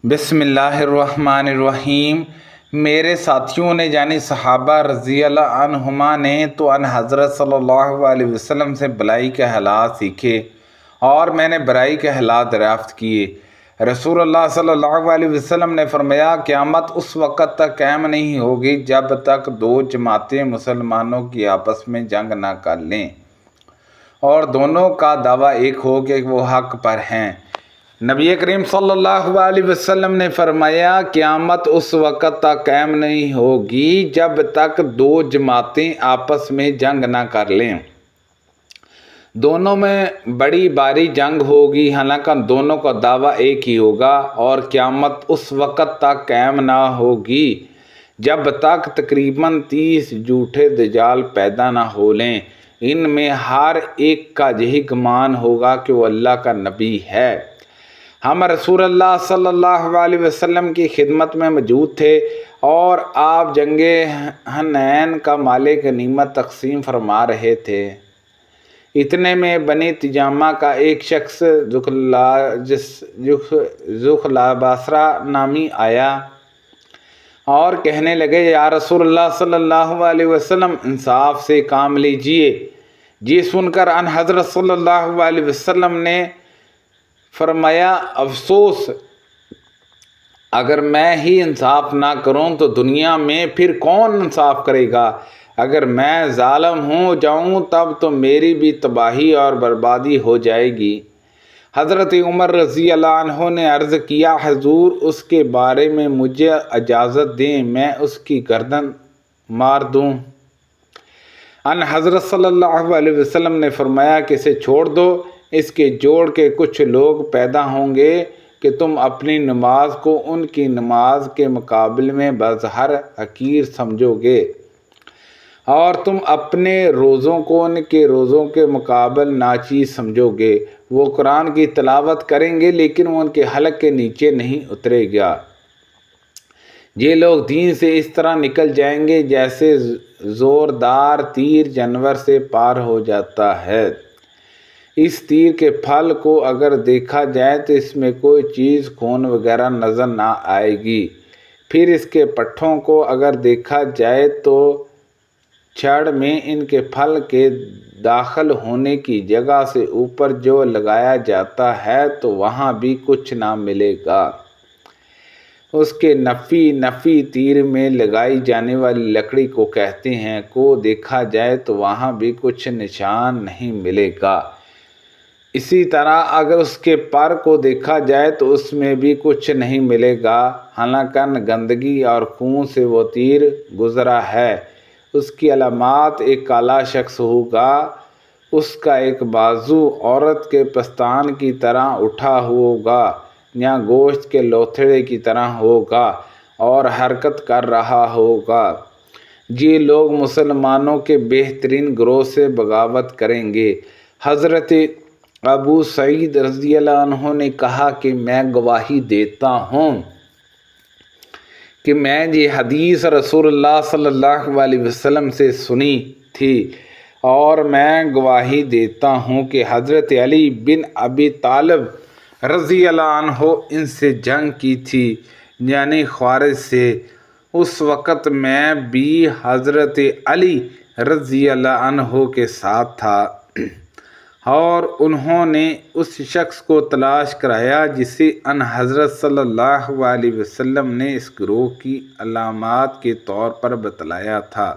بسم اللہ الرحمن الرحیم۔ میرے ساتھیوں نے یعنی صحابہ رضی اللہ عنہما نے تو ان حضرت صلی اللہ علیہ وسلم سے بلائی کے حالات سیکھے اور میں نے برائی کے حالات دریافت کیے۔ رسول اللہ صلی اللہ علیہ وسلم نے فرمایا، قیامت اس وقت تک قائم نہیں ہوگی جب تک دو جماعتیں مسلمانوں کی آپس میں جنگ نہ کر لیں اور دونوں کا دعویٰ ایک ہو کہ وہ حق پر ہیں۔ نبی کریم صلی اللہ علیہ وسلم نے فرمایا، قیامت اس وقت تک قائم نہیں ہوگی جب تک دو جماعتیں آپس میں جنگ نہ کر لیں۔ دونوں میں بڑی باری جنگ ہوگی، حالانکہ دونوں کا دعویٰ ایک ہی ہوگا، اور قیامت اس وقت تک قائم نہ ہوگی جب تک تقریباً 30 جھوٹے دجال پیدا نہ ہو لیں۔ ان میں ہر ایک کا یہی گمان ہوگا کہ وہ اللہ کا نبی ہے۔ ہم رسول اللہ صلی اللہ علیہ وسلم کی خدمت میں موجود تھے اور آپ جنگ حنین کا مال غنیمت تقسیم فرما رہے تھے۔ اتنے میں بنی تجامہ کا ایک شخص ذوالخلاباسرہ نامی آیا اور کہنے لگے، یا رسول اللہ صلی اللہ علیہ وسلم، انصاف سے کام لیجئے۔ یہ سن کر ان حضرت صلی اللہ علیہ وسلم نے فرمایا، افسوس، اگر میں ہی انصاف نہ کروں تو دنیا میں پھر کون انصاف کرے گا؟ اگر میں ظالم ہو جاؤں تب تو میری بھی تباہی اور بربادی ہو جائے گی۔ حضرت عمر رضی اللہ عنہ نے عرض کیا، حضور، اس کے بارے میں مجھے اجازت دیں، میں اس کی گردن مار دوں۔ ان حضرت صلی اللہ علیہ وسلم نے فرمایا کہ اسے چھوڑ دو، اس کے جوڑ کے کچھ لوگ پیدا ہوں گے کہ تم اپنی نماز کو ان کی نماز کے مقابلے میں بظاہر حقیر سمجھو گے، اور تم اپنے روزوں کو ان کے روزوں کے مقابل ناچیز سمجھو گے۔ وہ قرآن کی تلاوت کریں گے لیکن وہ ان کے حلق کے نیچے نہیں اترے گا۔ یہ لوگ دین سے اس طرح نکل جائیں گے جیسے زوردار تیر جانور سے پار ہو جاتا ہے۔ اس تیر کے پھل کو اگر دیکھا جائے تو اس میں کوئی چیز خون وغیرہ نظر نہ آئے گی، پھر اس کے پٹھوں کو اگر دیکھا جائے تو چھڑ میں ان کے پھل کے داخل ہونے کی جگہ سے اوپر جو لگایا جاتا ہے تو وہاں بھی کچھ نہ ملے گا۔ اس کے نفی تیر میں لگائی جانے والی لکڑی کو کہتے ہیں، کو دیکھا جائے تو وہاں بھی کچھ نشان نہیں ملے گا۔ اسی طرح اگر اس کے پر کو دیکھا جائے تو اس میں بھی کچھ نہیں ملے گا، حالانکہ گندگی اور خون سے وہ تیر گزرا ہے۔ اس کی علامات، ایک کالا شخص ہوگا، اس کا ایک بازو عورت کے پستان کی طرح اٹھا ہوگا یا گوشت کے لوتھڑے کی طرح ہوگا اور حرکت کر رہا ہوگا۔ یہ لوگ مسلمانوں کے بہترین گروہ سے بغاوت کریں گے۔ حضرت ابو سعید رضی اللہ عنہ نے کہا کہ میں گواہی دیتا ہوں کہ میں یہ حدیث رسول اللہ صلی اللہ علیہ وسلم سے سنی تھی، اور میں گواہی دیتا ہوں کہ حضرت علی بن ابی طالب رضی اللہ عنہ ان سے جنگ کی تھی، یعنی خوارج سے۔ اس وقت میں بھی حضرت علی رضی اللہ عنہ کے ساتھ تھا، اور انہوں نے اس شخص کو تلاش کرایا جسے ان حضرت صلی اللہ علیہ وسلم نے اس گروہ کی علامات کے طور پر بتلایا تھا۔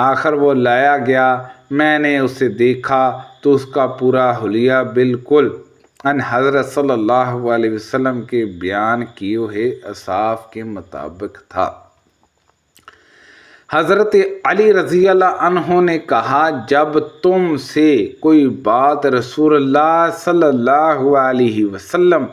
آخر وہ لایا گیا، میں نے اسے دیکھا تو اس کا پورا حلیہ بالکل ان حضرت صلی اللہ علیہ وسلم کے بیان کیے ہوئے اوصاف کے مطابق تھا۔ حضرت علی رضی اللہ عنہ نے کہا، جب تم سے کوئی بات رسول اللہ صلی اللہ علیہ وسلم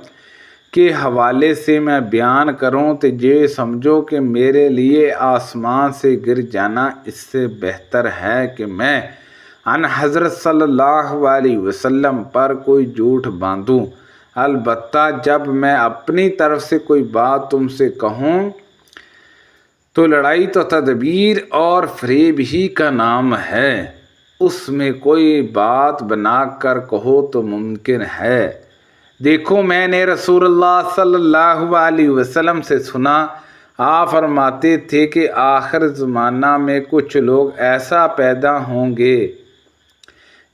کے حوالے سے میں بیان کروں تو یہ سمجھو کہ میرے لیے آسمان سے گر جانا اس سے بہتر ہے کہ میں ان حضرت صلی اللہ علیہ وسلم پر کوئی جھوٹ باندھوں۔ البتہ جب میں اپنی طرف سے کوئی بات تم سے کہوں تو لڑائی تو تدبیر اور فریب ہی کا نام ہے، اس میں کوئی بات بنا کر کہو تو ممکن ہے، دیکھو میں نے رسول اللہ صلی اللہ علیہ وسلم سے سنا، آپ فرماتے تھے کہ آخر زمانہ میں کچھ لوگ ایسا پیدا ہوں گے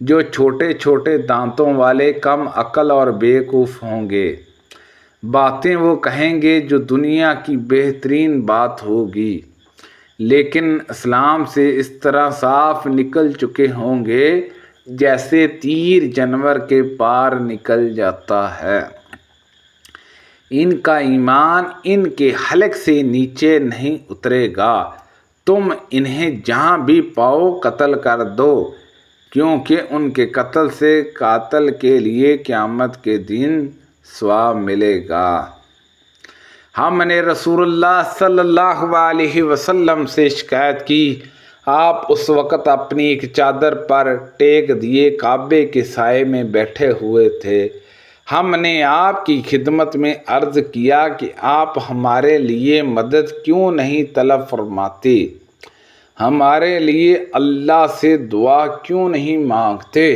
جو چھوٹے چھوٹے دانتوں والے، کم عقل اور بیوقوف ہوں گے۔ باتیں وہ کہیں گے جو دنیا کی بہترین بات ہوگی، لیکن اسلام سے اس طرح صاف نکل چکے ہوں گے جیسے تیر جانور کے پار نکل جاتا ہے۔ ان کا ایمان ان کے حلق سے نیچے نہیں اترے گا، تم انہیں جہاں بھی پاؤ قتل کر دو، کیونکہ ان کے قتل سے قاتل کے لیے قیامت کے دن ثواب ملے گا۔ ہم نے رسول اللہ صلی اللہ علیہ وسلم سے شکایت کی، آپ اس وقت اپنی ایک چادر پر ٹیک دیے کعبے کے سائے میں بیٹھے ہوئے تھے۔ ہم نے آپ کی خدمت میں عرض کیا کہ آپ ہمارے لیے مدد کیوں نہیں طلب فرماتے، ہمارے لیے اللہ سے دعا کیوں نہیں مانگتے؟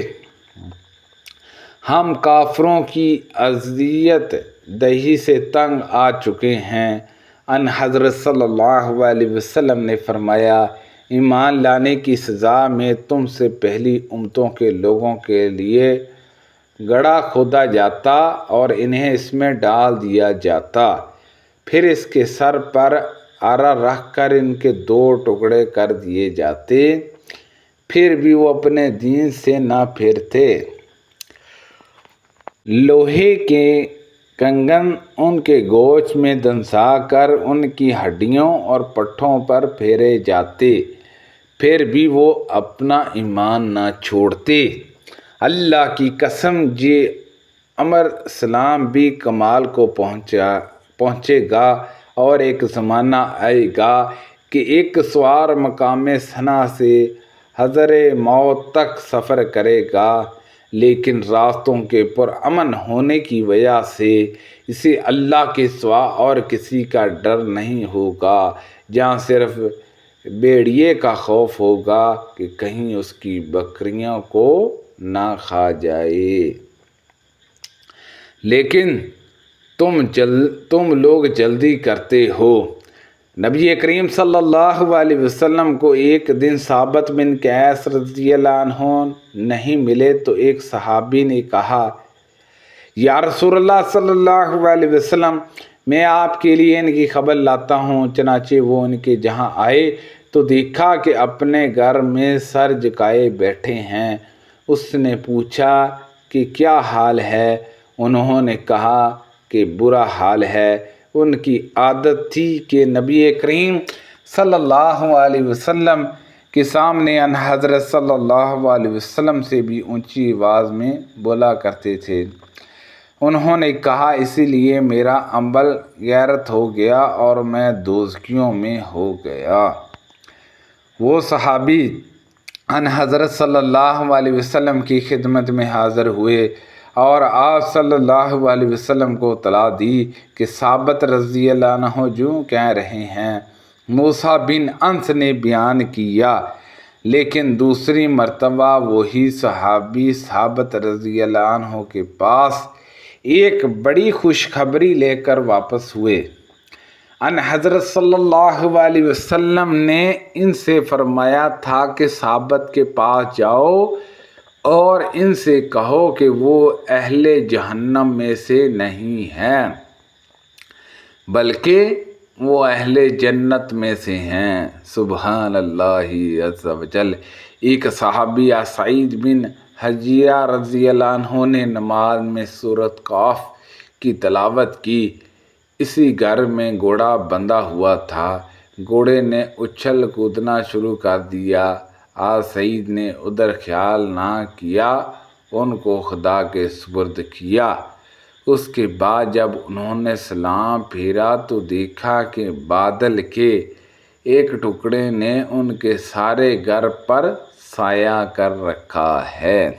ہم کافروں کی اذیت دہی سے تنگ آ چکے ہیں۔ ان حضرت صلی اللہ علیہ وسلم نے فرمایا، ایمان لانے کی سزا میں تم سے پہلی امتوں کے لوگوں کے لیے گڑھا کھودا جاتا اور انہیں اس میں ڈال دیا جاتا، پھر اس کے سر پر آرا رکھ کر ان کے 2 ٹکڑے کر دیے جاتے، پھر بھی وہ اپنے دین سے نہ پھرتے۔ لوہے کے کنگن ان کے گوشت میں دنسا کر ان کی ہڈیوں اور پٹھوں پر پھیرے جاتے، پھر بھی وہ اپنا ایمان نہ چھوڑتے۔ اللہ کی قسم یہ امر اسلام بھی کمال کو پہنچے گا، اور ایک زمانہ آئے گا کہ ایک سوار مقام ثنا سے حضر موت تک سفر کرے گا، لیکن راستوں کے پرامن ہونے کی وجہ سے اسے اللہ کے سوا اور کسی کا ڈر نہیں ہوگا، جہاں صرف بھیڑیے کا خوف ہوگا کہ کہیں اس کی بکریوں کو نہ کھا جائے۔ لیکن تم لوگ جلدی کرتے ہو۔ نبی کریم صلی اللہ علیہ وسلم کو ایک دن ثابت بن قیس رضی اللہ عنہ نہیں ملے تو ایک صحابی نے کہا، یا رسول اللہ صلی اللہ علیہ وسلم، میں آپ کے لیے ان کی خبر لاتا ہوں۔ چنانچہ وہ ان کے جہاں آئے تو دیکھا کہ اپنے گھر میں سر جھکائے بیٹھے ہیں۔ اس نے پوچھا کہ کیا حال ہے؟ انہوں نے کہا کہ برا حال ہے۔ ان کی عادت تھی کہ نبی کریم صلی اللہ علیہ وسلم کے سامنے ان حضرت صلی اللہ علیہ وسلم سے بھی اونچی آواز میں بولا کرتے تھے۔ انہوں نے کہا، اسی لیے میرا عمل غیرت ہو گیا اور میں دوزخیوں میں ہو گیا۔ وہ صحابی ان حضرت صلی اللہ علیہ وسلم کی خدمت میں حاضر ہوئے اور آپ صلی اللہ علیہ وسلم کو اطلاع دی کہ ثابت رضی اللہ عنہ جو کہہ رہے ہیں۔ موسیٰ بن انس نے بیان کیا، لیکن دوسری مرتبہ وہی صحابی ثابت رضی اللہ عنہ کے پاس ایک بڑی خوشخبری لے کر واپس ہوئے۔ ان حضرت صلی اللہ علیہ وسلم نے ان سے فرمایا تھا کہ ثابت کے پاس جاؤ اور ان سے کہو کہ وہ اہل جہنم میں سے نہیں ہیں، بلکہ وہ اہل جنت میں سے ہیں۔ سبحان اللہ عز و جل۔ ایک صحابی سعید بن حجیہ رضی اللہ عنہ نے نماز میں سورۃ قاف کی تلاوت کی۔ اسی گھر میں گھوڑا بندھا ہوا تھا۔ گھوڑے نے اچھل کودنا شروع کر دیا۔ سعید نے ادھر خیال نہ کیا، ان کو خدا کے سپرد کیا۔ اس کے بعد جب انہوں نے سلام پھیرا تو دیکھا کہ بادل کے ایک ٹکڑے نے ان کے سارے گھر پر سایہ کر رکھا ہے۔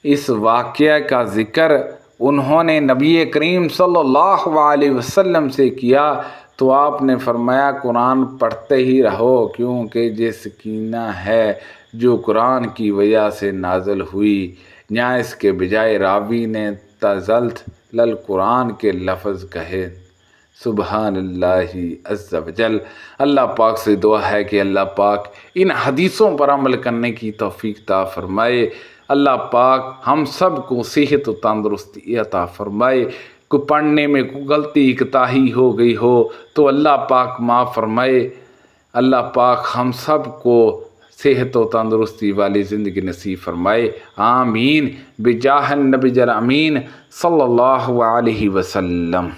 اس واقعہ کا ذکر انہوں نے نبی کریم صلی اللہ علیہ وسلم سے کیا تو آپ نے فرمایا، قرآن پڑھتے ہی رہو، کیونکہ یہ سکینہ ہے جو قرآن کی وجہ سے نازل ہوئی۔ یہاں اس کے بجائے راوی نے مستزلت لل قرآن کے لفظ کہے۔ سبحان اللہ عز و جل۔ اللہ پاک سے دعا ہے کہ اللہ پاک ان حدیثوں پر عمل کرنے کی توفیق عطا فرمائے۔ اللہ پاک ہم سب کو صحت و تندرستی عطا فرمائے۔ کوئی پڑھنے میں کوئی غلطی کوتاہی ہو گئی ہو تو اللہ پاک معاف فرمائے۔ اللہ پاک ہم سب کو صحت و تندرستی والی زندگی نصیب فرمائے، آمین بجاہ النبی الامین صلی اللہ علیہ وسلم۔